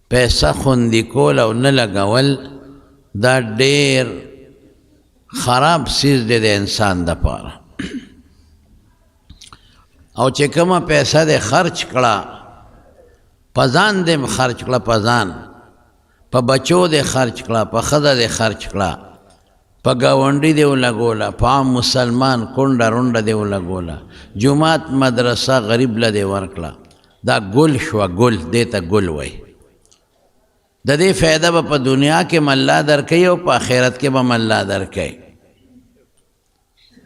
پیسه خوندي کول او نه لګول دا ډېر خراب سیز دی د انسان دپاره او چې کومه پیسه دې خرچ کړه په ځان دې خرچ کړه په ځان په بچو دې خرچ کړه په ښځه دې خرچ کړه په ګاونډي دې ولګوله په عام مسلمان کونډه رونډه دې ولګوله جومات مدرسه غریب له دې ورکړه دا ګل شوه ګل دې ته ګل وایي د دې فایده به په دنیا کې م الله درکوي او په آخرت کې به م الله درکوي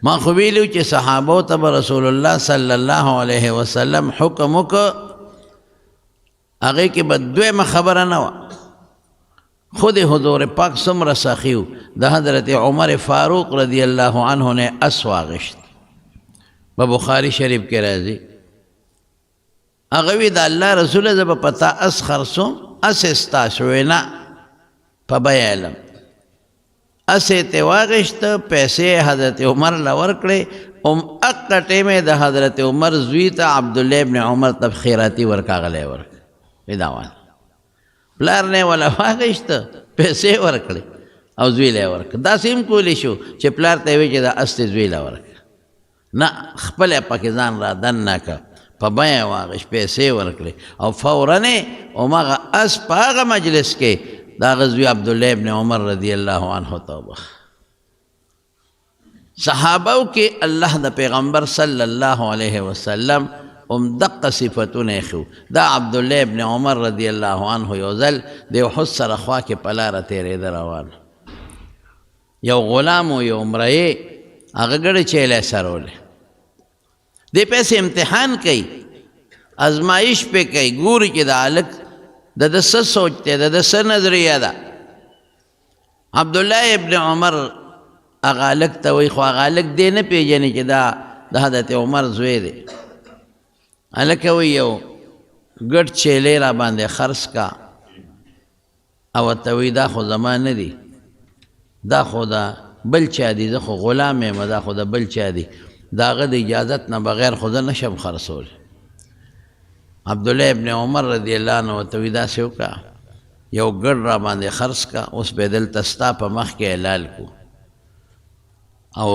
ما خو ویلي چې صحابو ته به رسول الله صلی الله علیه وسلم حکم وکړ هغې کې به دویمه خبره نه وه خود حضور پاک څومره سخي و د حضرت عمر فاروق رضی الله عنه نه اس واغشت په بخاري شریف کې راځي هغه وی د الله رسوله زه به په تا اس خرڅوم اس ستاسو وی نه په بیه علم اس یې ترې واغېسته پیسې حضرت عمر له ورکړې هغه ټیمې د حضرت عمر زوی ته عبدالله ابن عمر ته خیراتي ورکاغلی ورکړ دا وال پلار نه ولا واغېسته پیسې ورکړې او زوی له یې ورکړ داسې هم کولی شو چې پلار ته یې وی چې دا اس دې زوی له ورکړه نه خپله پکې ځان را دننه کړه په بیه واغېست پیسې ورکړې او فورا هماغه اس په هغه مجلس کې د هغه زوی عبدالله ابن عمر رضی الله عنه ته وبخ صحابو کې الله د پیغمبر صلی الله علیه وسلم دقه صفتونه یې ښو دا عبدالله ابن عمر رضی الله عنه یو ځل د احد سره خوا کې په لاره تېرېده روان یو غلام و یو امرأې هغه ګډې چیلې سرولې دې پیسې امتحان کوي ازمایش پې کوي ګوري چې دا هلک د ده څه سوچ دی د ده څه نظریه ده عبدالله ابن عمر هغه هلک ته وایي خو هغه هلک دې نه پېژني چې دا د حضرت عمر زوی دی هلکه وایي یو ګډ چیلې را باندې خرڅ کا او ورته وایي دا خو زما نه دي دا خو د بل چا دي زه خو غلام یم دا خو د بل چا دي د هغه د اجازت نه بغیر خو زه نشم خرڅولی عبدالله ابن عمر رضی الله عنه ورته وایي داسې وکړه یو ګډ را باندې خرڅ کا اوس به یې دلته ستا په مخ کې حلال کړو او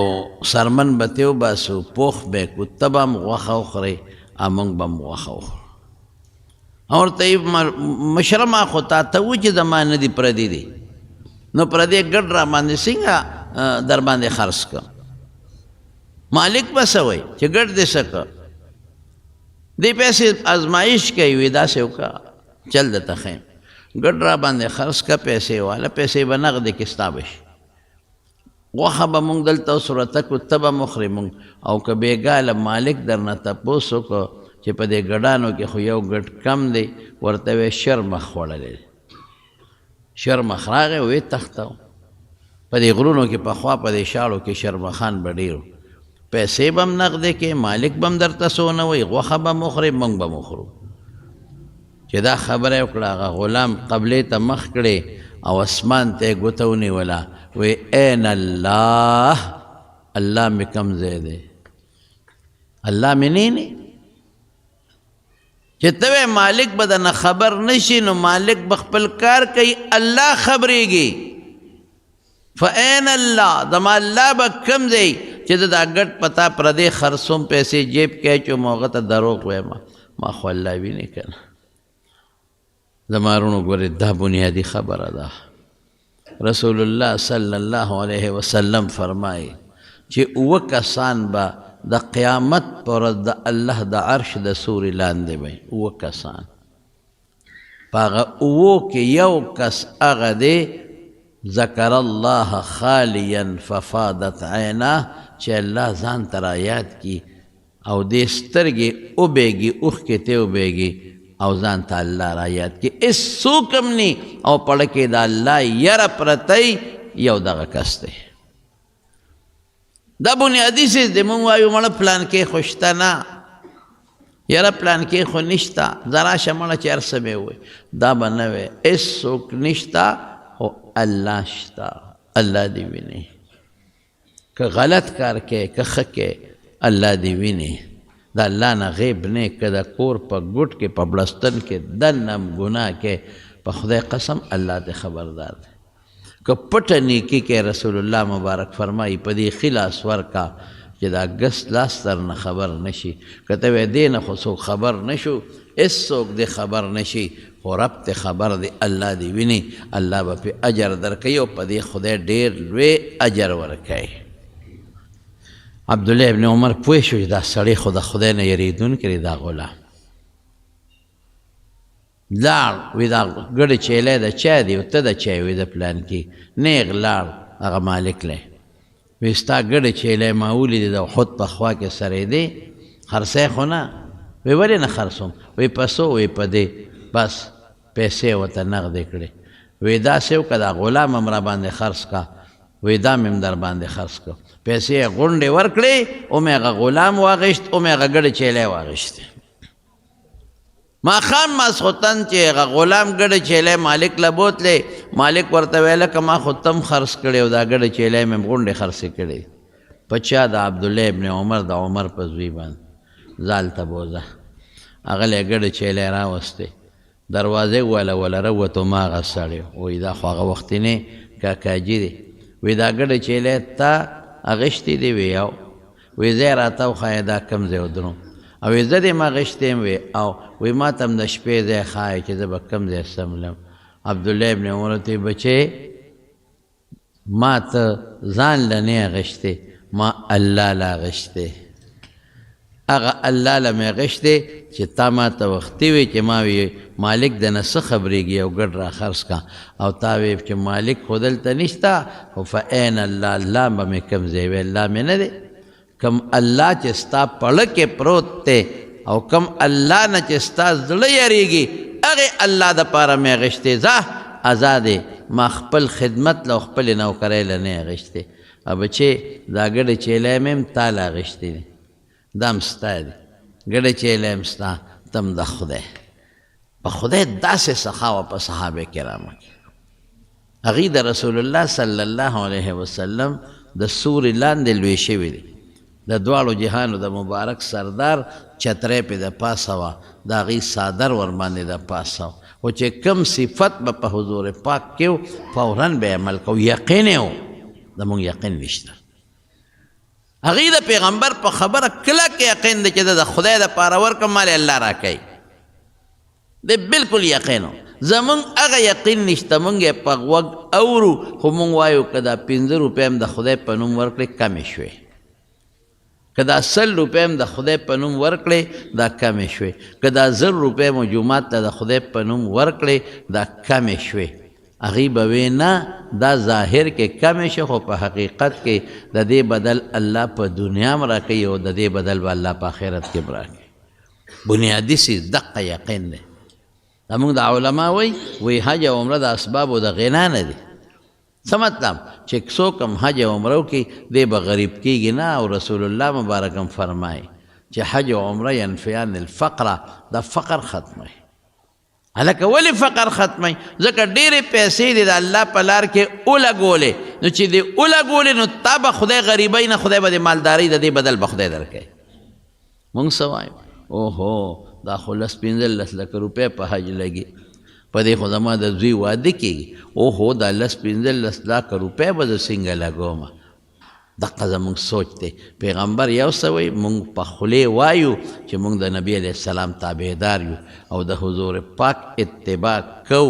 سرمن به ترې وباسو پوخ به یې کړو ته به هم غوښه وخورئ او موږ به هم غوښه وخورو او ورته یې مشره ما خو تا ته و چې زما نه دي پردي دي نو پردی ګډ را باندې څنګه در باندې خرڅ کړه مالک به څه وایي چې ګډ دې څه کړه دې پیسې ازمایش کوي وي داسې وکړه چل درته ښیم ګډ را باندې خرڅ کړه پیسې واله پیسې به نغدې کې ستا به شي غوښه به مونږ دلته اوس ورته کړو ته به مخورې مونږ او که بېګاله مالک درنه تپوس وکړو چې په دې ګډانو کې خو یو ګډ کم دی ورته ویې شر مخ خوړلی دی شرمخ راغی وی تختو په دې غرونو کې پخوا په دې شاړو کې شرمخان به ډېر پیسې به هم نغدې کې مالک به هم درته څه ونه وایي غوښه به مخورې موږ به مخورو چې دا خبره یې وکړه هغه غلام قبلې ته مخ کړې او اسمان ته یې ګوته ونیوله وی این الله الله مې کوم ځای دی الله مې نه چې ته مالک به درنه خبر نشي نو مالک به خپل کار کوي الله خبرېږي فاین الله زما الله به کوم دی چې دا ګډ پتا پردې خرڅوم پیسې جیب کې اچوم هغه ته دروغ وایم ما خو الله ویني که نه زما وروڼو ګورې دا بنیادي خبره ده رسول الله صلی الله علیه وسلم فرمایي چې اوه کسان به د قیامت پر د الله د عرش د سوري لاندې وي اوه کسان په هغه اوو کې یو کس هغه دی ذکر الله خالیا ففادت عیناه چې الله ځان ته رایاد کي او دې سترګې وبېږي اوښکې ته وبېږي او ځان ته الله رایاد کي هېڅوک هم ني او پړه کې د الله یره پرتی یو دغه کس دی دا بنیادی سیز دی مونږ وایو مړه پلان کې خو شته نه یاره پلان کې خو نشته زه راشه مړه چې هر څه مې ووایي دا به نه وی هېڅوک نشته خو الله شته الله دې ویني که غلط کار کې که ښه کې الله دې ویني د الله نه غیب نه که د کور په ګوټ کې په بړستن کې دنه هم ګناه کې په خدای قسم الله ته خبردار دی که پټه نیکي کې رسول الله مبارک فرمایي په دې ښي لاس ورکا چې دا ګس لاس در نه خبر نشي که ته وایې دې نه خو څوک خبر نشو هېڅوک دې خبر نشي خو رب ته خبر دی الله دې ویني الله به پې اجر درکوي او په دې خدای ډېر لوی اجر ورکوي عبدالله ابن عمر پوه شو چې دا سړی خو د خدای نه یریدونکی دی دا غلام لاړ وی دا ګډه چیلی د چا دی ته د چای وی د پلان کې نیغ لاړ هغه مالک لی وی ستا ګډه چیلی ما ولیدې د احد په خوا کې سری دی خرڅی خو نه وی ولې نه خرڅوم وی په څو وی په دې بس پیسې ورته نغدې کړې وی داسې وکړه دا غلام هم را باندې خرڅ کا وی دا مې هم در باندې خرڅ کړه پیسې یې غونډې ورکړې او مې هغه غلام واغېشت او مې هغه ګډه چیلی واغېشتې ماښام ماسخوتن چې هغه غلام ګډه چیلی مالک له بوتلی مالک ورته ویله که ما خو تم خرڅ کړی او دا ګډه چیلی مې غونډې خرڅې کړې په چا د عبدالله ابن عمر د عمر په زوی باندې زال ته بوځه هغه لی ګډه چیلی راوستې دروازې وله راووتو ما هغه سړی وایي دا خو هغه وختینې کاکاجي دی وی دا ګډه چیلی تا اغشتې دی وی او وی ځای راته وښایه دا کم ځای ودرو او وی زه دې ما اغشتې یم وی او وی ما ته هم د شپې ځای ښایه چې زه به کم ځای سملم عبدالله ابن عمر ورته بچې ما ته ځان له نه اغشتې ما الله له اغشتې هغه الله له مې اغشتې چې تا ما ته وختي وی چې ما وی مالک د نه څه خبرېږي او ګډ را خرڅ کا او تا وی چې مالک خو دلته نشته خو فعین الله الله به مې کوم ځای وی الله مې نه دی کم الله چې ستا پړه کې پروت دی او کم الله نه چې ستا زړه یریږي هغې الله دپاره مې اغشتې ځه ازادې ما خپل خدمت له خپلې نوکرۍ له نه اغشتې او بچې دا ګډه چیلی مې هم تا له اغشتې دی دا هم ستا دی ګډه چیلی هم ستا تم د خدای په خدای داسې سخا وه په صحابه کرامو کې هغوی د رسول الله صلی الله علیه وسلم د سورې لاندې لوی شوي دي د دواړو جهانو د مبارک سردار چترۍ پې د پاسه وه د هغوی صادر ورباندې د پاسه وه خو چې کم صفت به په حضور پاک کې و فوراً به عمل کو یقین یې و زموږ یقین نشته هغوی د پیغمبر په خبره کلک یقین دی چې د خدای دپاره ورکړم مال الله راکوي دی بالکل یقین و زمونږ هغه یقین نشته مونږ یې په غوږ اورو خو مونږ وایو که دا 5 روپۍ هم د خدای په نوم ورکړې کمې شوې که دا 100 روپۍ هم د خدای په نوم ورکړې دا کمې شوې که دا 1000 روپۍ مو جومات ته د خدای په نوم ورکړې دا کمې شوې هغوی به وی نه دا ظاهر کې کمې شوې خو په حقیقت کې د دې بدل الله په دنیا هم راکوي او د دې بدل به الله په آخرت کې هم راکوي بنیادي څیز دقه یقین دی زمونږ د علما وی حج او عمره د اسبابو د غنا نه دي څه مطلب چې څوک هم حج او عمره وکړي دی به غریب کېږي نه او رسول الله مبارک هم فرمایي چې حج او عمره ینفیان الفقره دا فقر ختموي هلکه ولې فقر ختموي ځکه ډېرې پیسې دي د الله په لار کې ولګولې نو چې دې ولګولې نو تا به خدای غریبۍ نه خدای به د مالدارۍ د دې بدل به خدای درکوي مونږ څه وایو اوهو دا خو 15 لکه روپۍ په حج لګي په دې خو زما د زوی واده کېږي اوهو دا 15 لکه روپۍ به زه څنګه لګوم دقه زموږ سوچ دی پیغمبر یو څه وایي مونږ په خولې وایو چې مونږ د نبي علیه السلام تابعدار یو او د حضور پاک اتباع کو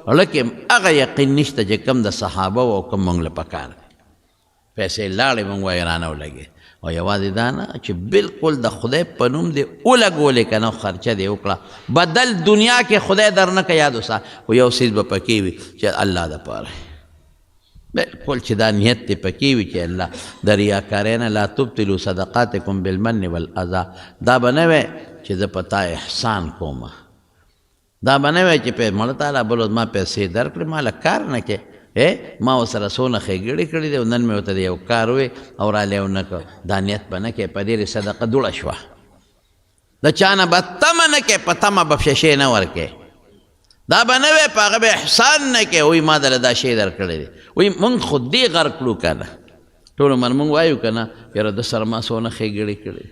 اړه کې هغه یقین نشته چې کم د صحابه او کم مونږ له پکار پیسې لاړې مونږ وایي رانه ولګې او یوازې دا نه چې بالکل د خدای په نوم دې ولګولې که نه خرچه دې وکړه بدل دنیا کې خدای در نه که یاد وسه خو یو څیز به پکې وي چې الله دپاره بالکل چې دا نیت دې پکې وي چې الله د ریاکارۍ نه لا تبطلوا صدقاتکم بالمن والاذى دا به نه وی چې زه په تا احسان کوم دا به نه وی چې په مړه تعالی بل ما پیسې درکړې ما له کار نه کې ما ورسره څونه ښېګړې کړي دي او نن مې ورته د یو کار وی او رالی ونه کړ دا نیت به نه کوې په ډېرې صدقه دوړه شوه د چا نه به تمه نه کوې په تمه به شیشې نه ورکوې دا به نه وی په هغه به احسان نه کوې وایي ما دله دا شی درکړی دی وایي مونږ خو دې غر کړو که نه ټول عمر مونږ وایو که نه یاره د سره ما څونه ښېګړې کړي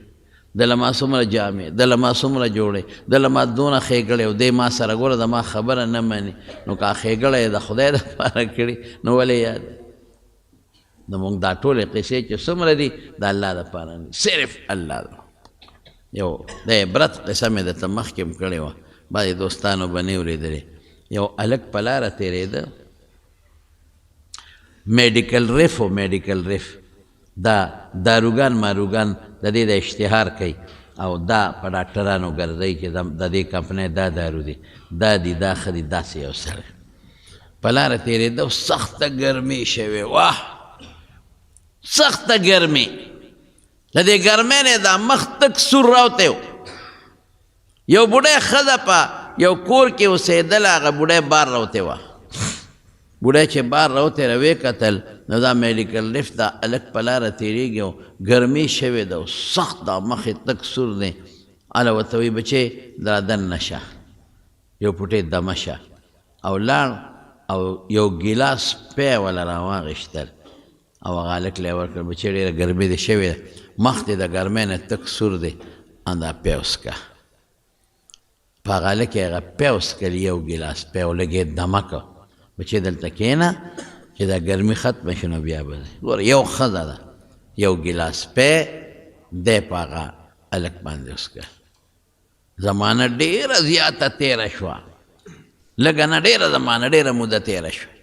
دله ما څومره جامې دله ما څومره جوړې دله ما دونه ښېګړې او دی ما سره ګوره د ما خبره نه مني نو که ښېګړه یې د خدای دپاره کړي نو ولې یاد نو موږ دا ټولې قصې چې څومره دي د الله دپاره دي صرف الله ده یو د عبرت قصه مې درته مخکې هم کړې وه بعضې دوستانو به نه اورېدلې یو هلک په لاره تېرېده میډیکل ریف دا داروګان ماروګان د دې د اشتهار کوي او دا په ډاکټرانو ګرځوي چې د دې کمپنۍ دا دارو دي دا دي دا ښه دي داسې یو سړی په لاره تېرېده او سخته ګرمي شوې واه سخته ګرمي د دې ګرمۍ نه دا مخ تک سور راوتی و یو بوډۍ ښځه په یو کور کې اوسېدله هغه بوډۍ بار راوتی وه بوډۍ چې بار راوتی ویې کتل نو دا میډیکل لفټ دا هلک په لاره تېرېږي او ګرمي شوې ده او سخت دا مخ یې تک سور دی هله ورته وایي بچې دا دننه شه یو پوټې دمه شه او لاړ او یو ګیلاس پی وله راواغېشتل او هغه هلک له یې ورکړل بچې ډېره ګرمي دې شوې ده مخ دې د ګرمۍ نه تک سور دی دا پی وڅښه په هغه هلک یې هغه پی وڅښل یو ګیلاس پی او لږ یې دمه کړ بچې دلته کښېنه چې دا ګرمي ختمه شي نو بیا به ګوره یو ښځه ده یو ګیلاس پی دی په هغه هلک باندې وڅښه زمانه ډېره زیاته تېره شوه لږه نه ډېره زمانه ډېره موده تېره شوه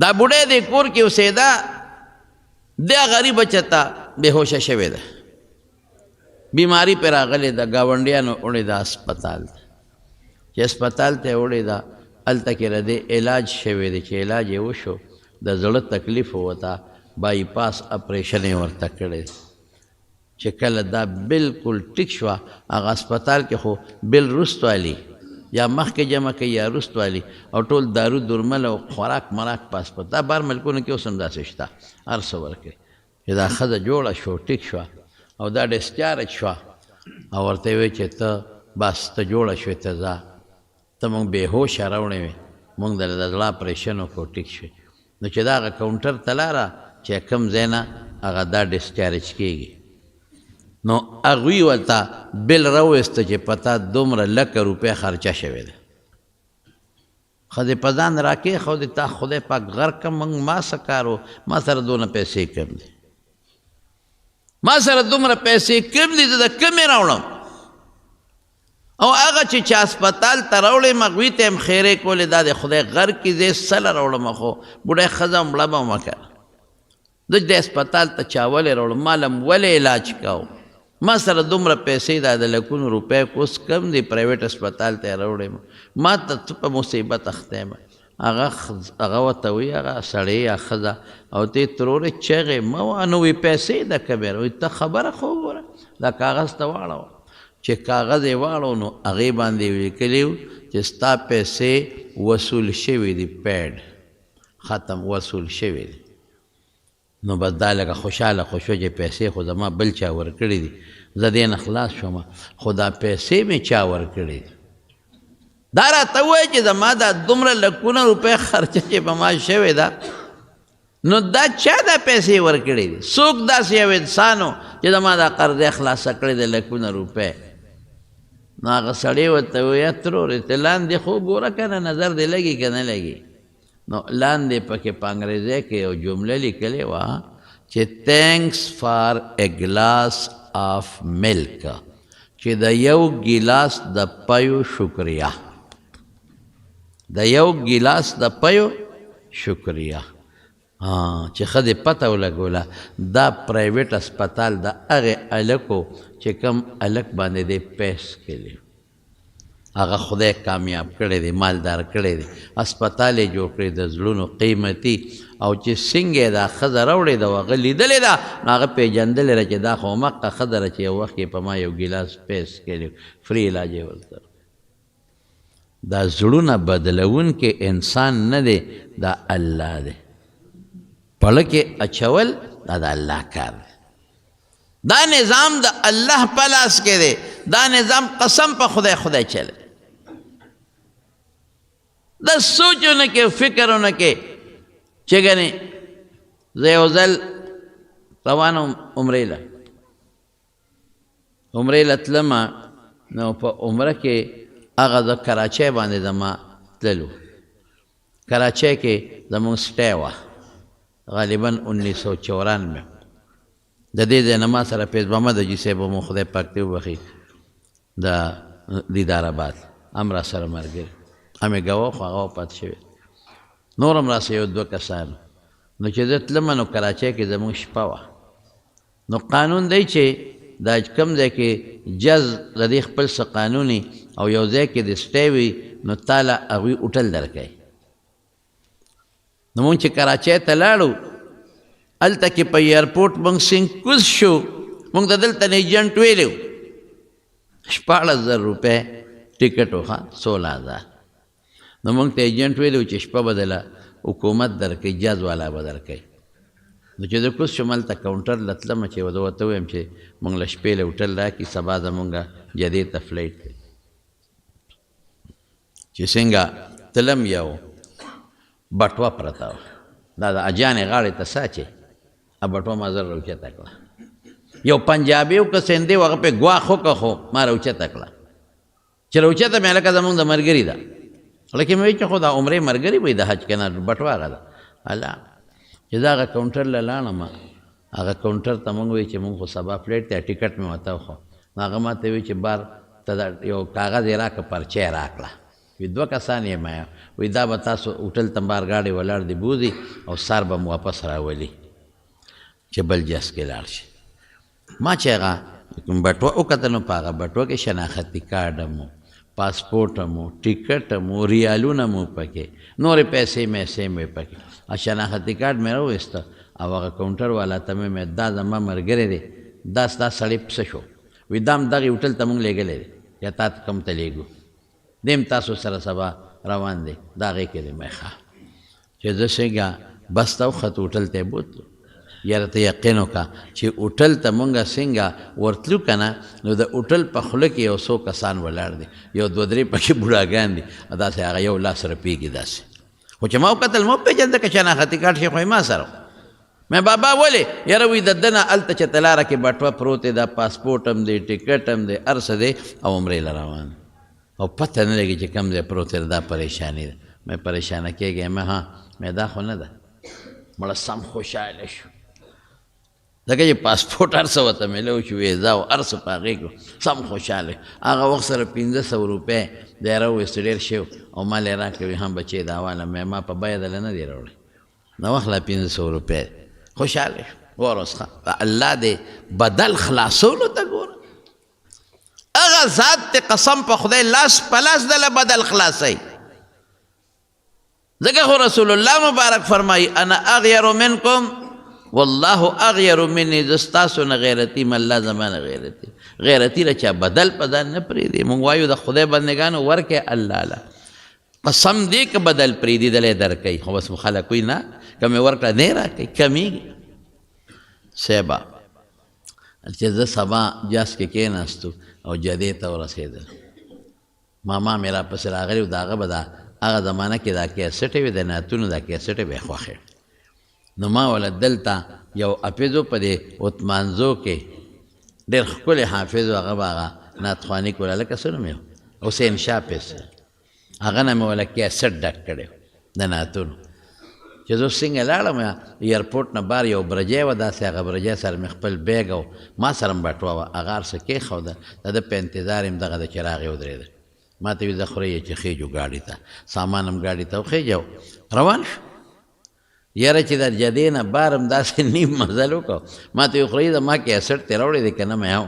دا بوډۍ دې کور کې اوسېده دا غریبه چېرته بېهوشه شوې ده بیماري پرې راغلې ده ګاونډیانو وړې ده هسپتال ته چې هسپتال ته یې وړې ده هلته کې د دې علاج شوی دی چې علاج یې وشو د زړه تکلیف ورته بای پاس اپریشن یې ورته کړی چې کله دا بلکل ټیک شوه هغه هسپتال کې خو بل رست والی یا مخکې جمع کوي یا رست والی او ټول دارو درمل او خوراک مراک په هسپتال دا بار ملکونو کې اوس هم داسې شته هر څه ورکوي چې دا ښځه جوړه شو ټیک شوه او دا ډسچارج شوه او ورته یې وایي چې ته بس ته جوړه شوې ته ځه ته مونږ بېهوشه راوړې وې مونږ د زړه اپریشن وکړو ټیک شوې نو چې دا هغه کاونټر ته لاړه چې کوم ځای نه هغه دا ډسچارج کېږي نو هغوی ورته بل راوویسته چې په تا دومره لکه روپۍ خرچه شوې ده ښځې په ځان راکېښودې تا خدای پاک غر کړم مونږ ما څه کار و ما سره دونه پیسې کم دي ما سره دومره پیسې کم دي زه د کمې راوړم او هغه چې هسپتال ته راوړې هغوی ته هم خیرې کولې دا د خدای غر کې زه سله راوړم خو بوډۍ ښځه مړه به مه کړه زه د هسپتال ته چا ولې راوړم ما له ولې علاج کوم ما سره دومره پیسې دا د لکونو روپۍ اوس کم دي پرایویټ هسپتال ته یې راوړې ما ته ته په مصیبت اخته یم هغه ورته وایي هغه سړی یا ښځه او ته یې ترورې چغې مه وه نو وایي پیسې د کمې وایي ته خبره خو وګوره دا کاغذ ته واړوه چې کاغذ یې واړو نو هغې باندې یې لیکلي و چې ستا پیسې وصول شوي دي پیډ ختم وصول شوي دي نو بس دا لکه خوشحاله خو شو چې پیسې خو زما بل چا ورکړي دي زه دې نه خلاص شوم خو دا پیسې مې چا ورکړي دي دا راته ووایي چې زما دا دومره لکونه روپۍ خرچه چې په ما شوې ده نو دا چا دا پیسې ورکړي دي څوک داسې یو انسان و چې زما دا قرضې خلاصه کړې ده لکونه روپۍ نو هغه سړی ورته ووایي ترورې ته لاندې خو ګوره که نه نظر دې لګي که نه لګي نو لاندې پکې په انګریزۍ کې یو جمله لیکلې وه چې تھینکس فار اے ګلاس آف ملک چې د یو ګیلاس د پیو شکریه د یو ګیلاس د پیو شکریه چې ښځې پته ولګوله دا پرایویټ هسپتال د هغې هلکو چې کوم هلک باندې دی پیس کړي هغه خدای کامیاب کړی دی مالدار کړی دی هسپتال یې جوړ کړی د زړونو قیمتي او چې څنګه یې دا ښځه راوړې ده هغه لیدلې ده نو هغه پېژندلې ده چې دا خو همغه ښځه ده چې یو وخت کې په ما یو ګیلاس پیس کړی فري علاج یې ورته دا زړونه بدلونکی انسان نه دی دا الله دی پړه کې اچول دا د الله کار دی دا نظام د الله په لاس کې دی دا نظام قسم په خدای خدای چلے دا سوچونه کې فکرونه کې چې ګنې زه یو ځل روان وم عمرې له عمرې لتلمه نو په عمره کې هغه د کراچۍ باندې زما تللو کراچۍ کې زمونږ سټی وه غالبا 1994 د دې ځای نه ما سره فیض محمد حاجي صاحب مو خدای پاک دې وبخي د دیدار آباد هم را سره ملګري همې ګوه خو هغه وفات شوی نور هم راسه یو دوه کسانو نو چې زه تلمه نو کراچۍ کې زمونږ شپه وه نو قانون دی چې دا کوم ځای کې جز د دې خپل څه قانوني او یو ځای کې د سټی وي نو تاله هغوی هوټل درکوي نو مونږ چې کراچۍ ته لاړو هلته کې په ایرپورټ مونږ سینکوز شو مونږ د دلته نه ایجنټ ویلی و 14,000 روپۍ ټکټ و ښه 16,000 نو مونږ ته ایجنټ ویلی و چې شپه به دله حکومت درکوي جز والا به درکوي نو چې زه کوز شوم هلته کاونټر له تلمه چې زه ورته ووایم چې مونږ له شپې له هوټل راکړي سبا زمونږ جدې ته فلایټ دی چې څنګه تلم یو بټوه پرته وه دا د اجانې غاړې ته ساچې بټوه ما زر راوچته کړه یو پنجابي و که سندي و هغه پې ګواښ وکړه خو ما راوچته کړه چې راوچته مې هلکه زمونږ د ملګري ده هلکې مې وایي چې خو دا عمرې ملګري وایي د حج که نه بټوه هغه ده الله چې دا هغه کاونټر له لاړم هغه کاونټر ته مونږ وایي چې مونږ خو سبا فلایټ دی ټکټ مې ورته وخو نو هغه ما ته وایي چې بار ته دا یو کاغذ یې راکړه پرچه یې راکړه وی 2 کسان یې ما وی دا به تاسو هوټل ته بار ګاډۍ ولاړ دی بوځي او سار به مو واپس راولي چې بل جس کې لاړ شي ما چې هغه بټوه وکتل نو په هغه بټوه کې شناختي کارډ هم و پاسپورټ هم و ټکټ هم و ریالونه مو پکې نورې پیسې میسې مې پکې شناختي کارډ مې راوویسته او هغه کاونټر والا ته مې دا زما ملګری دی دا ستا سړی پسه شو وی دا هم دغې هوټل ته مونږ لیږلی دی یا تا ته کوم ته لیږو دیم تاسو سره سبا روان دی دا هغې کې دی مې ښه چې زه څنګه بس ته وخت هوټل ته یې بوتلو یاره ته یقین وکړه چې هوټل ته مونږ څنګه ورتلو که نه نو د هوټل په خوله کې یو څو کسان ولاړ دي یو 2-3 پکې بوډاګان دي داسې هغه یو لاس رپېږي داسې خو چې ما وکتل ما وپېژنده که شناختي کارډ شي خو ما سره مې بابا ولې یاره وایي د ده نه هلته چې ته لاره کې بټوه پروت دی دا پاسپورټ هم دی ټکټ هم دی هر څه دی او عمرې له روان او پته نه لګي چې کوم ځای پروت دی دا پریشاني ده مې پریشانه کېږي مې ها مې دا خو نه ده مړه سم خوشحاله شو ځکه چې پاسپورټ هر څه ورته میلو شو ویزا او هر څه په هغې کړو سم خوشحاله هغه وخت سره 1500 روپۍ دی راوویستو ډېر ښه او ما لې راکړې وي هم بچې دا واله مې ما په بیه دله نه دی راوړی نو واخله 1500 روپۍ خوشحاله شو واروس ښه الله دې بدل خلاصولو ته ګوره هغه ذات ته قسم په خدای لاس په لاس دله بدل خلاصوي ځکه خو رسول الله مبارک فرمایي انا اغیر منکم والله اغیر مني زستاسو نه غیرتی من الله زمانه غیرتی غیرتی له چا بدل په ځان نه پرېږدي مونږ وایو د خدای بندګانو ورکې الله له قسم دې که بدل پرېږدي دلی درکوي خو بس خلک وایي نه که مې ورکړه دی راکوي کمیږي صیبه چې زه سبا جاس کې کېناستو او جدې ته ورسېدل ماما مې راپسې راغلی و د هغه به دا هغه زمانه کې دا کیسټې وې د نعتونو دا کیسټې به یې خوښې نو ما ولا دلته یو حافظو په دې عثمانزو کې ډېر ښکلی حافظ و هغه به هغه نعتخواني کوله لکه څه نوم یې حسین شاه پیسه هغه نه مې ولا کیسټ ډک کړی د نعتونو چې زه څنګه لاړم ایرپورټ نه بار یو برجی وه داسې هغه برجی سره مې خپل بیګ او ما سره م بټوه وه هغه هر څه کېښوده د ده په انتظار یم دغه د چراغ یې ودرېده ما ته وي زه خورې چې خېجو ګاډي ته سامان هم ګاډي ته وخېجو روان شو یاره چې د جدې نه بار هم داسې نیم مزل وکړو ما ته وي خورې د ما کیسټ ترې راوړی دی که نه مې هو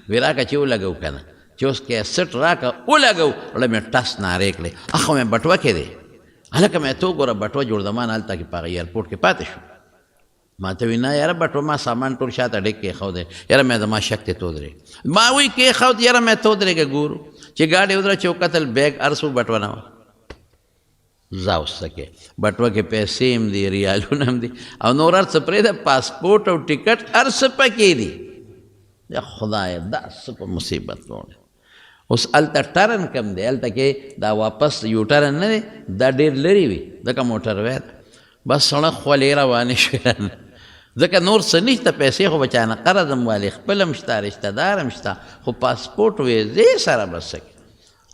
وی راکړه چې ولګو که نه چې اوس کیسټ راکړه ولګو وړه مې ټس نارې کړې اخو مې بټوه کې دی هلکه مې ته وګوره بټوه جوړدمان هلته کې په هغه ایرپورټ کې پاتې شو ما ته وی نه یاره بټوه ما سامان ټول شاته ډېک کېښودی یاره مې زما شک ته تودرې ما وی کېښود یاره مې تودرېږه ګورو چې ګاډۍ ودره چې وکتل بیګ هر څه بټوه نه وه ځه اوس څه کې بټوه کې پیسې هم دي ریالونه هم دي او نور هر څه پرېږده پاسپورټ او ټکټ هر څه پکې دي یا خدایه دا څه په مصیبت وړی اوس هلته ټرن کم دی هلته کې دا واپس یو ټرن نه دی دا ډېر لرې وي ځکه موټر وی ده بس سړک خولې روانې شوې ځکه نور څه نشته، پیسې خو به چا نه قرض هم والي، خپل هم شته، رشته دار هم شته، خو پاسپورټ ویزې سره به څه کوي.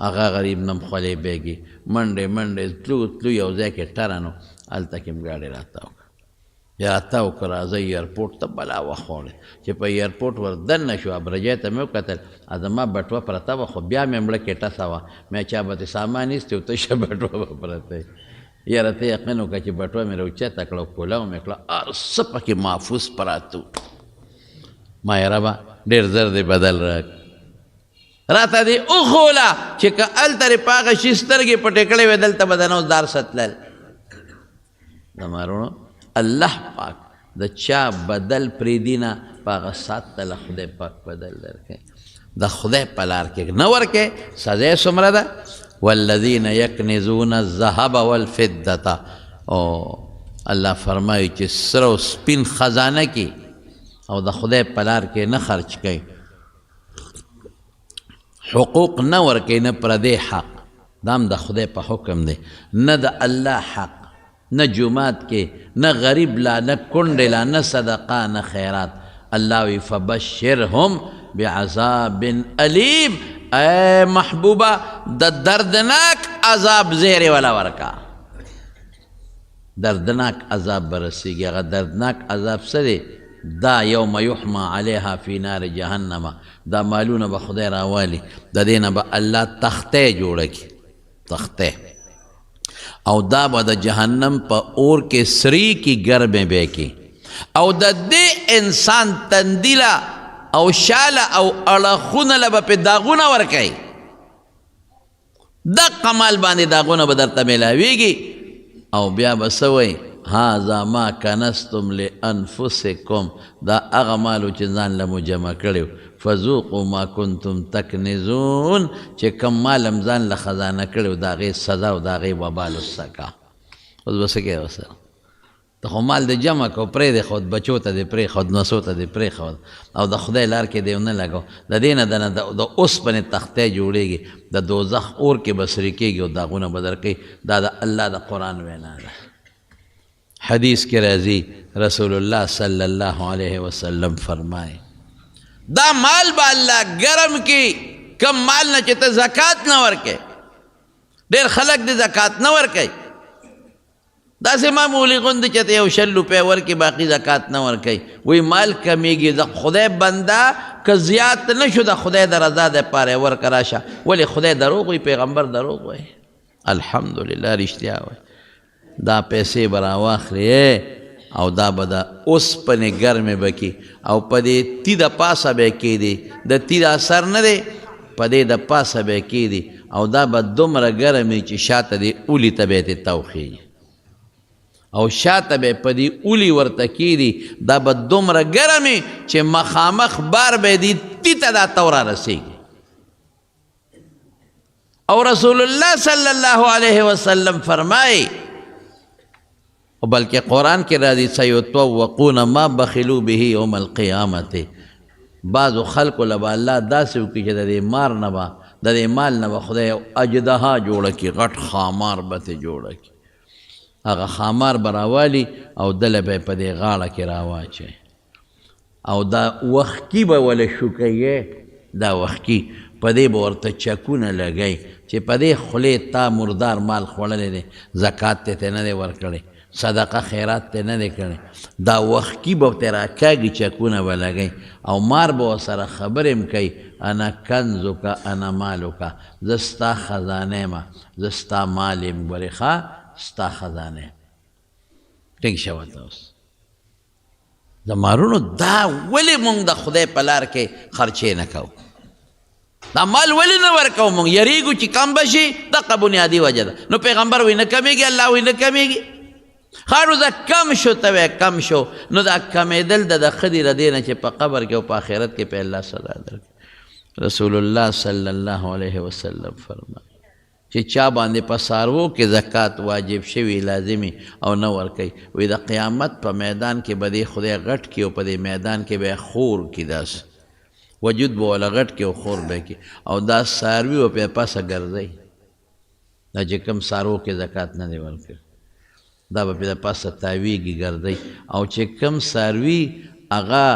هغه غریب نم خولې بیګي منډې منډې تلو یو ځای کې ټره نو هلته کې م ګاډي راته وکړه، یا راته وکړه راځئ ایرپورټ ته. بلا وخت وړی چې په ایرپورټ ور دننه شو، ابرجۍ ته مې وکتل، زما بټوه پرته وه، خو بیا مې مړه کې ټسه وه. مې چا به دې سامان ایستې و تشه بټوه به پرته وي. یاره ته یقین وکړه چې بټوه مې راوچته کړه او کولاو مې کړه، هر څه پکې محفوظ پراته و. ما یې ربه ډېر زر دې بدل راته دې وښوله چې که هلته دې په هغه شي سترګې پټې کړې وې، دلته به د نو دار ستلل. زما وروڼو الله پاک د چا بدل پرېږدي نه، په هغه ساعت ته له خدای پاک بدل درکوي. د خدای په لار کې نه ورکوې، سزا یې څومره ده؟ والذین یکنزون الذهب والفضة. او الله فرمایي چې سره او سپین خزانه کې او د خدای په لار کې نه خرچ کوي، حقوق نه ورکوي، نه پردی حق، دا هم د خدای په حکم دی، نه د الله حق، نه جومات کې، نه غریب لا، نه کونډې لا، نه صدقه، نه خیرات. الله وی فبشرهم بعذاب علیم. اے محبوبه د دردناک عذاب زیری والا ورکا. دردناک عذاب برسیږي. هغه دردناک عذاب څه دی؟ دا یوم یحما علیها فی نار جهنم. دا مالونه به خدای راوالي، د دې نه به الله تختې جوړه کړي، تختې، او دا به د جهنم په اور کې سری کی ګرمې به کی، او د دې انسان تندیله او شاله او اړخونه له به پې داغونه ورکوي. دقه مال باندې داغونه به درته میلاویږي، او بیا به څه وایي؟ هذا ما کنستم لانفسکم. دا هغه مالو چې ځان له مو جمع کړی، فذوقوا ما کنتم تکنزون. چې کم مال هم ځان له خزانه کړی، د هغې سزا او د هغې وبال وڅکه. اوس به څه کوې ورسره؟ ته خو مال دې جمع کو، پرېږدې، بچو ته دې پرېښود، نسو ته دې پرېښود، او د خدای لار کې دې ونه لګو. د دې نه د اوسپنې تختې جوړېږي، د دوزخ اور کې به سري کېږي او داغونه به درکوي. دا د الله د قرآن وینا ده. حدیث کې راځي رسول الله صلی الله علیه وسلم فرمایي دا مال به الله ګرم کی، کم مال نه چې ته زکات نه ورکې. ډېر خلک دې زکات نه ورکوي، داسې معمولي غوندې چې ته یو 100 روپۍ ورکې، باقي زکات نه ورکوي. وایي مال کمیږي. د خدای بنده که زیات نه شو، د خدای د رضا دپاره یې ورکه راشه. ولې خدای دروغ وایي، پیغمبر دروغ وایي؟ الحمدلله رښتیا وایي. دا پیسې به راواخلې او دا به د اوسپنې ګرمې به کي، او په دې تی د پاسه به یې کېدي، د تی د اثر نه دی، په دې د پاسه به یې کېدي، او دا به دومره ګرم وي چې شاته دې اولي ته به یې توخېږي، او شاته به په دې اولي ورته کېدي، دا به دومره ګرم وي چې مخامخ بار به یې دې تی ته دا تو را رسېږي. او رسول الله صلی الله علیه وسلم فرمایي، او بلکې قرآن کې راځي سیطوقون ما بخلوا به یوم القیامت. بعضو خلکو له به الله داسې وکړي چې د دې مار نه به، د دې مال نه به خدای یو اجدها جوړه کړي، غټ خامار به ترې جوړه کړي. هغه خامار به راوالي او دله به یې په دې غاړه کې راواچوي، او دا وښکي به وله شوکوي، دا وښکي په دې به ورته چکونه لګوي چې په دې خولې تا مردار مال خوړلی دی، زکات ته نه دی ورکړی، صدقه خیرات ته نه دی کړی. دا وښکي به ورته راکاږي، چکونه به لګوي، او مار به ورسره خبرې هم کوي، انا کنزکه انا مالکه، زه ستا خزانه یم، زه ستا مال یم، ګورې ښه ستا خزانه. ټیک شوه ته اوس د مارونو دا ولې مونږ د خدای په لار کې خرچې نه کوو؟ دا مال ولې نه ورکوو؟ مونږ یریږو چې کم به شي، دغه بنیادي وجه ده. نو پیغمبر وایي نه کمیږي، الله وایي نه کمیږي. خاړو دا کم شو، ته وایې کم شو، نو دا کمیدل د ښه دي له دې نه چې په قبر کې او په آخرت کې په الله سزا درکړي. رسول الله صلی الله علیه وسلم فرمایي چې چا باندې په څاروو کې زکات واجب شوي لازمي او نه ورکوي، وایي د قیامت په میدان کې به دې خدای غټ کړي او په دې میدان کې به یې خور کړي، داسې وجود به وله غټ کړي او خور به کړي، او دا څاروي به پې پسه ګرځوي، دا چې کوم څاروو کې زکات نه دی ورکړي. دا به پې د پاسه تاویږي ګردی او چې کم څاروي هغه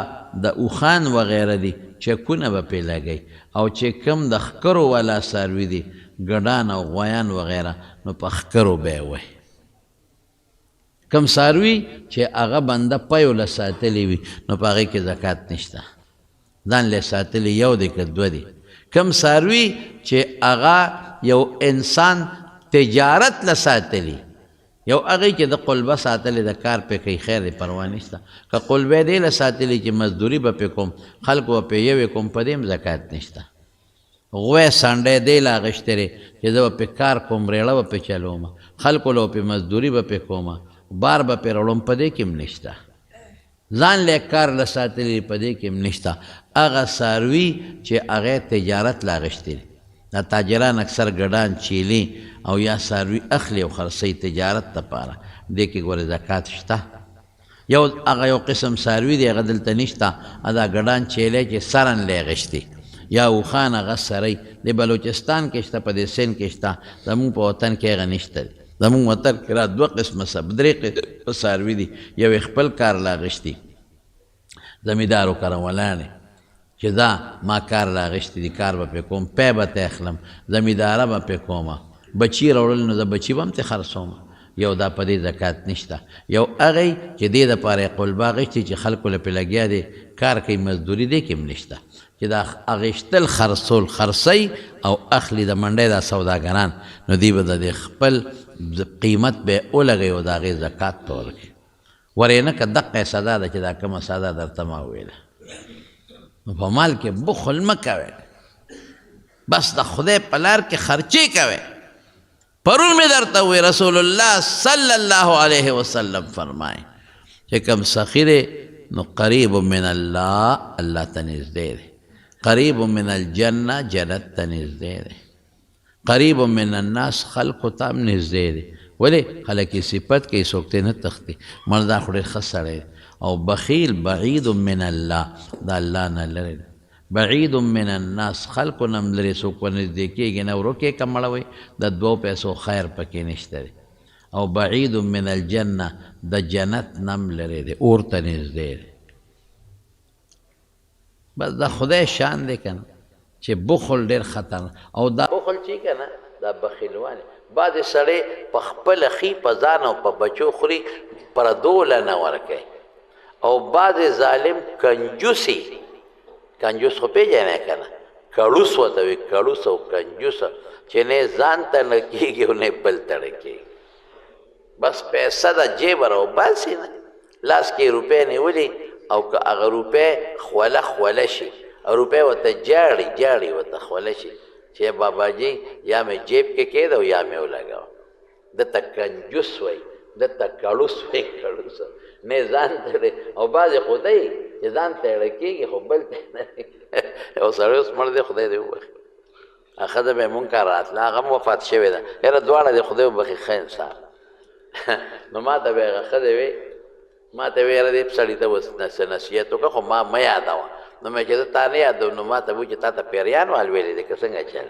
د اوښان وغیره دي چکونه به پې لګوي او چې کم د ښکرو والا څاروي دي ګډان او غویان وغیره نو په ښکرو به یې وی کم څاروي چې هغه بنده پیو له ساتلی وي نو په هغې کې زکات نشته ځان له ساتلی یو دی که دوه دی کم څاروي چې هغه یو انسان تجارت له ساتلی یو هغې چې د قلبه ساتلی د کار پې کوي خیر دی پروا نشته که قلبه دی له ساتلی چې مزدوري به پې کوم خلکو به پې یوې کوم په دې هم زکات نشته غوی سنډی دی له اغېشتی دی چې زه به پې کار کوم ریړه به پې چلوم خلکو له پې مزدوري به پې کوم بار به پې راوړم په دې کې هم نشته ځان له کار له ساتلی په دې کې هم نشته هغه څاروي چې هغې تجارت له اغېشتی دی دا تاجران اکثر ګډان چیلي او یا څاروي اخلي او خرڅوي تجارت دپاره دې کې ګورې زکات شته یو هغه یو قسم څاروي دی هغه دلته نشته دا ګډان چیلی چې سرن له اغېشتي یا اوښان هغه سری د بلوچستان کې شته په دې سند کې شته زمونږ په وطن کې هغه نشته دی زمونږ وطن کې را دوه قسمه درې قسمه څاروي دي یو یې خپل کار له اغېشتي زمیندارو کروانې چې دا ما کار له اغېشتي دي کار به پې کوم پی به ته اخلم زمینداره به پې کومه بچي راوړل نو زه بچي به هم ترې خرڅوم یو دا په دې زکات نشته یو هغې چې دې دپاره یې قلبه اغېشتي چې خلکو له پې لګیا دی کار کوي مزدوري دې کې هم نشته چې دا اغېشتل خرڅول خرڅوي او اخلي د منډۍ دا سوداګران نو دوی به د دې خپل قیمت به یې ولګوي او د هغې زکات به ورکړي ورې نه که دقه یې سزا ده چې دا کومه سزا درته ما وویله نو په مال کې بخل مه کوئ بس د خدای په لار کې خرچې کوئ پرون مې درته ووی رسول الله صلی الله علیه وسلم فرمایي چې کوم سخي دی نو قریب من الله الله ته نږدې دی قریب من الجنه جنت ته نږدې دی قریب من الناس خلقو ته هم نږدې دی ولې خلک یې صفت کوي څوک ترې نه تښتي مړ دا خو ډېر ښه سړی دی او بخیل بعید من الله دا الله نه لرې دی بعید من الناس خلقو نه هم لرې څوک ورنږدې کېږي نه ورکې که مړوئ د دوو پیسو خیر پکې نشته دی او بعید من الجنه د جنت نه هم لرې دی اور ته نږدې دی بس دا خدای شان دی که نه چې بخل ډېر خطر او دا بخل چې که نه دا بخیلوانې بعضې سړی په خپله خي په ځان او په بچو خوري پردو له نه ورکوي او بعضې ظالم کنجوسي کنجوس خو پېژنئ که نه کړوس ورته وي کړوس او کنجوس چې نه ځان ته نه کېږي او نه بل ته نه کېږي بس پیسه د جیبه راوباسي نه لاس کې روپۍ نیولي او که هغه روپۍ خوله شي او روپۍ ورته جاړي ورته خوله شي چې باباجي یا مې جیب کې کېده او یا مې ولګاوه دته کنجوس وایي دته کړوس وایي کړوس نه ځان ته او بعضې خدای چې ځان ته اړه کېږي خو بل ته نه یو سړی اوس مړ دی خدای دې وبخي ښځه به یې مونږ کار راتله هغه هم وفات شوې ده یاره دواړه دې خدای وبخي ښه انسان نو ما ته به هغه ښځې وی ما ته وی یاره دې سړي ته اوس نصیحت وکړه خو ما مه یادوه نو مې چې زه تا نه یادوم نو ما ته وایي چې تا ته پیریان وال ویلې دی که څنګه چل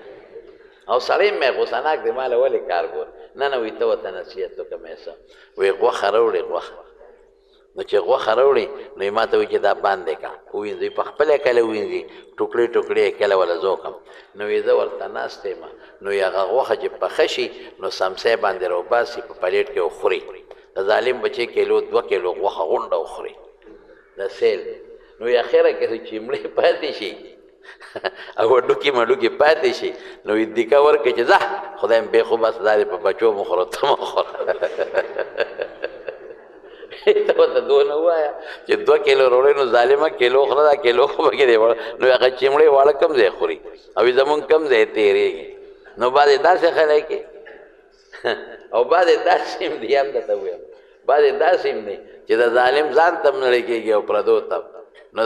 او سړی مې غوسناک دی ما له ولې کار ګور نه نه وایي ته ورته نصیحت وکړه مې څه وایي غوښه راوړې غوښه نو چې غوښه راوړې نو ما ته وایي چې دا باندې کړه ووینځئ په خپله کله ووینځي ټوکړې ټوکړې یې کله وله زوکم نو وایي زه ورته ناست یم نو هغه غوښه چې پخه شي نو سمسۍ باندې راوباسي په پلیټ کې وخوري د ظالم بچی کیلو 2 کیلو غوښه غونډه وخوري د سیل نو یې اخره کې چې مړې پاتې شي او ډوکې مډوکې پاتې شي نو یې دیکه ورکړي چې ځه خدای مې بې خو بس دا دې په بچو مه خوره ته مه خوره ته ورته دونه ووایه چې 2 کیلو روړی نو ظالمه کیلو خوره دا کیلو خو پکې دی نو هغه چمړې واړه کم ځای خوري او زمونږ کم ځای تېرېږي نو بعضې داسې خلک او بعضې داسې هم دي هم درته ووایم بعضې داسې هم دی چې د ظالم ځان ته هم نړۍ کېږي او پردو ته نو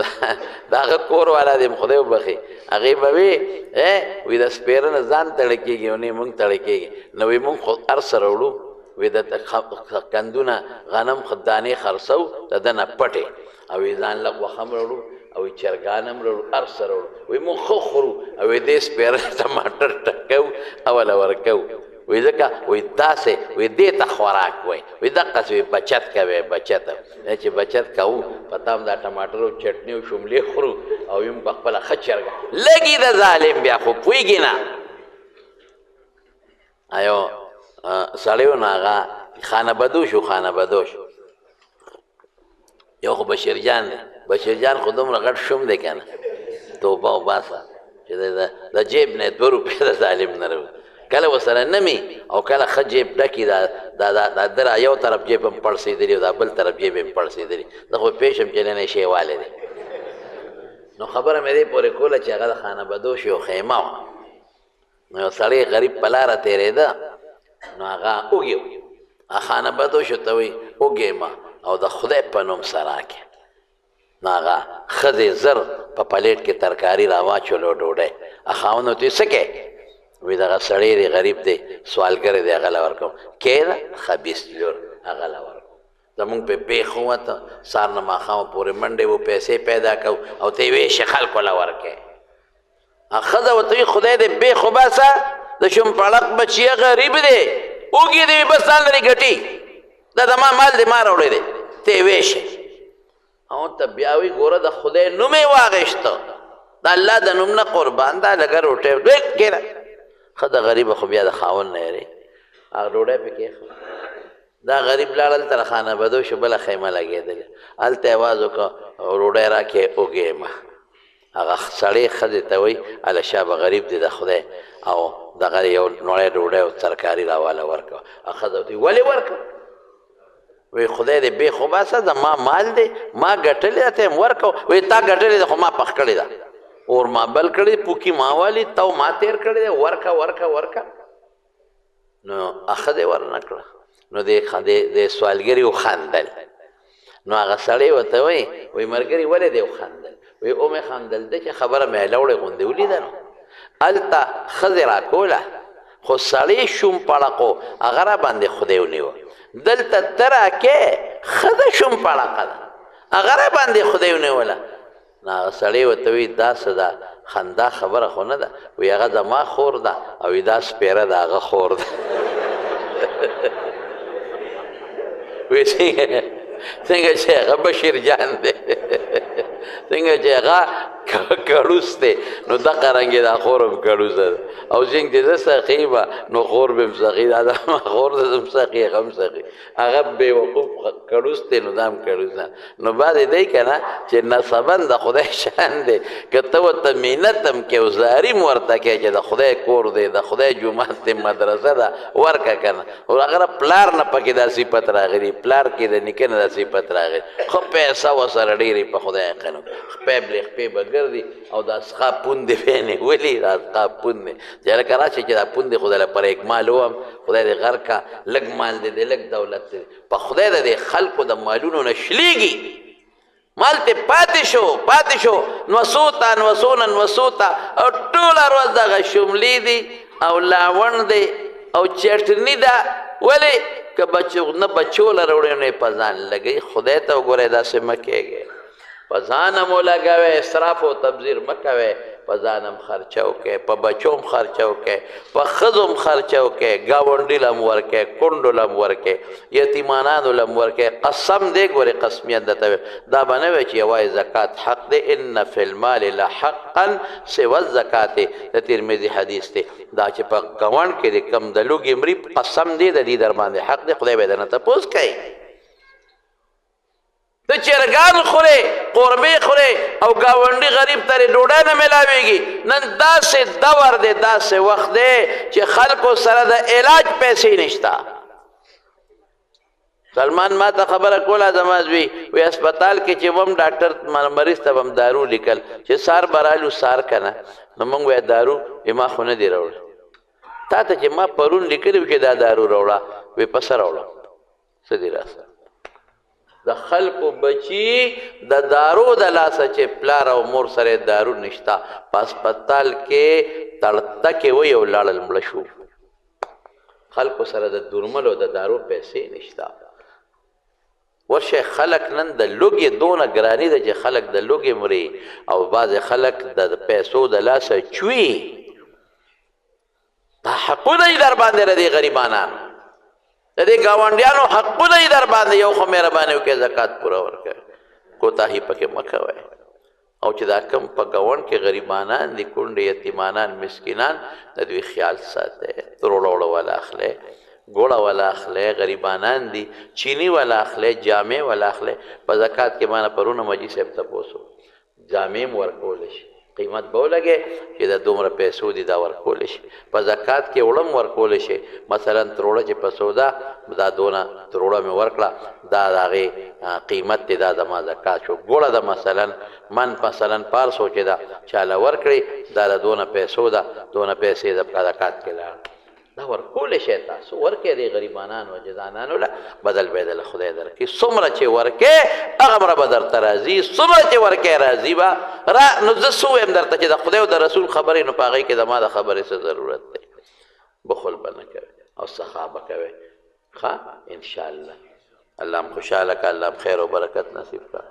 د هغه کور والا دی خدای وبخي هغې به وي وي د سپېره نه ځان تړی کېږي او نه یې مونږ تړی کېږي نو وایي مونږ خو هر څه راوړو وی د کندونه غنم دانې خرڅو د ده نه پټې او وی ځان له غوښه هم راوړو او وی چرګان هم راوړو هر څه راوړو وی مونږ ښه خورو او وی دې سپېره ټماټر ټکو او له ورکو وی ځکه وی داسې وی دې ته خوراک وی وی دقسې وی بچت کوې بچت چې بچت کوو په تا هم دا ټماټر او چټني او شملې خورو او یم په خپله ښه چرګه لږي د ظالم بیا خو پوهېږي نه یو سړی و نو هغه خانه بدوش و خانه بدوش یو خو بشیرجان دی بشیرجان خو دومره غټ شوم دی که نه توبه وباسه چې د جیب نه 2 روپۍ د ظالم نه روي کله ورسره نمی او کله ښه جیب ډکي دا در یو طرف جیب هم پړسېدلي او دا بل طرف جیب هم پړسېدلي زه خو پېښم چې نن یې شیوالی دی نو خبره مې دې پورې کوله چې هغه د خانه بدوش یو خیمه وه نو یو سړی غریب په لاره تېرېده نو هغه اوږې خانه بدوشو ته وایي اوږې ما او د خدای په نوم سراکې نو هغه ښځې زر په پلیټ کې ترکاري راواچولو ډوډۍ خاوند ورته څه کې وایي دغه سړی دی غریب دی سوالګر دی هغه له ورکوم کېده خبیث لور هغه له ورکوم زمونږ پې بیخ ووته سهار نه ماښامه پورې منډې و پیسې پیدا کوو او ته یې ویشې خلکو له ورکې ښځه ورته وایي خدای دې بیخ وباسه د شومپړق بچیه غریب دی اوږې دې وي بس ځان لرې ګټي دا زما مال دې ما راوړی دی ته یې ویشې او ته بیا وایي ګوره د خدای نوم یې واخېسته د الله د نوم نه قربان دا لږه روټۍ کېده ښه د غریبه خو بیا د خاوند نه یېرې هغه ډوډۍ پې کېښوده دا غریب لاړ هلته د خانه بدوشو بله خیمه لګېدلې هلته یې آواز وکړه روډۍ راکې اوږې ما هغه سړی ښځې ته وایي هله شا به غریب دی د خدای او دغه یو نوړی ډوډۍ او ترکاري راواله ورکړه هغه ښځه ورته ولې ورکړه وایي خدای دې بیخ وباسه زما مال دی ما ګټلې ده ته یې ورکړه وایي تا ګټلې ده خو ما پخ کړې ده اور ما بل کړی پوکي ما والي تو ما تېر کړی دی ورکه ورکه ورکه نو ښځې ورنه کړه نو د سوالګري وخندل نو هغه سړی ورته وایي وایي ملګري ولې دې وخندل وایي اومې خندل دی چې خبره مې هلوړې غوندې ولیده نو هلته ښځې راکوله خو سړی شوم پړقو هغه را باندې خدای ونیوه دلته ته راکې ښځه شوم پړقه ده هغه را باندې خدای ونیوله نو هغه سړی ورته وایي دا څه ده خندا خبره خو نه ده وایي هغه زما خور ده او دا سپېره د هغه خور ده وایي څنګه چې هغه بشیر جان دی څنګه چې هغه کړوس دی نو دغه رنګې دا خور هم کړوسه ده او څنګه چې زه سخي به نو خور به هم سخي دا زما خور ده هم سخي هغه هم سخي هغه بېوقوف کړوس دی نو دا هم کړوسه نو بعد دی که نه چې نسبن د خدای شان دی که ته ورته محنت هم کې او زاري هم ورته کوې چې د خدای کور دی د خدای جومات دی مدرسه ده ورکه که نه او هغه پلار نه پکې دا صفت راغلي پلار کې د نیکه نه دا صفت راغلي ښه پیسه ورسره ډېرې په خدای یقین خپې بلې خپې به ګرځي او دا سخا پوندې به یې نیولي دا سخا پوندې چې هلکه راشي چې دا پوندې خدای لپاره اکمال وم خدای دې غر کا لږ مال دی دی لږ دولت دی په خدای د دې خلکو د مالونو نه شلېږي مال ته پاتې شو نوسوته نوسوته او ټوله ورځ دغه شملې دي او لاوڼ دی او چټني ده ولې که نه بچو له راوړی نه یې په ځان لګوي خدای ته وګورئ داسې مه کېږئ په ځان هم ولګوئ اسراف او تبذیر مه کوئ په ځان هم خرچه وکئ په بچو هم خرچه وکئ په ښځو هم خرچه وکئ ګاونډي له هم ورکئ کونډو له هم ورکئ یتیمانانو له هم ورکئ قسم دی ګورې قسمیت درته دا به نه وی چې یوازې زکات حق دی ان فی المال لحقا سوى الزکات د ترمذي حدیث دی دا چې په ګاونډ کې د کم د لوږې مري قسم دی د دې در باندې حق دی خدای به درنه تپوس کوي د چرګان خورې قربې خورې او ګاونډي غریب ترې ډوډۍ نه میلاویږي نن داسې دور دی داسې وخت دی چې خلکو سره د علاج پیسې نشته سلمان ما ته خبره کوله زما زوی وی هسپتال کې چې وم ډاکټر مریض ته به هم دارو لیکل چې سار به رالو سار که نه نو موږ وی دارو وی ما خو نه دي راوړه تا ته چې ما پرون لیکلي وي چې دا دارو راوړه وی په څه راوړه څه دي راسه د خلکو بچي د دارو د لاسه چې پلار او مور سره دارو نشته په هسپتال کې تړتکې وی او لاړل مړه شو خلکو سره د درملو د دارو پیسې نشته ورشه خلک نن د لوږې دونه ګراني ده چې خلک د لوږې مري او بعضې خلک د پیسو د لاسه چوي دا حقونه یې در باندې ردي غریبانانو د دې ګاونډیانو حقونه یې در باندې یو خو مهرباني وکړئ زکات پوره ورکوئ کوتاهي پکې مه کوئ او چې دا کم په ګاونډ کې غریبانان دي کونډې یتیمانان مسکینان د دوی خیال ساتئ تروړه وړه والا اخلئ ګوړه والا اخلئ غریبانان دي چینی والا اخلئ جامې والا اخلئ په زکات کې مانه پرونه مجلس صاحب تپوس وکړو جامې م ورکولی شي قیمت به ولګې چې د دومره پیسو دي دا ورکولی شي په زکات کې وړه م ورکولی شي مثلا تروړه چې په سودا دا دونه تروړه مې ورکړه دا د هغې قیمت دی دا زما زکات شو ګوړه ده مثلا مثلا 500 چې ده چاله ورکړې دا د دونه پیسو ده دونه پیسې د زکات کې لاړ دا ورکولی شي تاسو ورکې دی غریبانانو او جزانانو له بدل به د خدای درکړي څومره چې ورکې هغه به درته راځي څومره چې ورکې راځي به نو زه څه ویم درته چې د خدای او د رسول خبرې نو په هغې کې زما د خبرې څه ضرورت دی بخل به نه کوئ او سخا به کوئ ښه انشاءالله الله هم خوشحاله که الله هم خیر و برکت نصیب کړه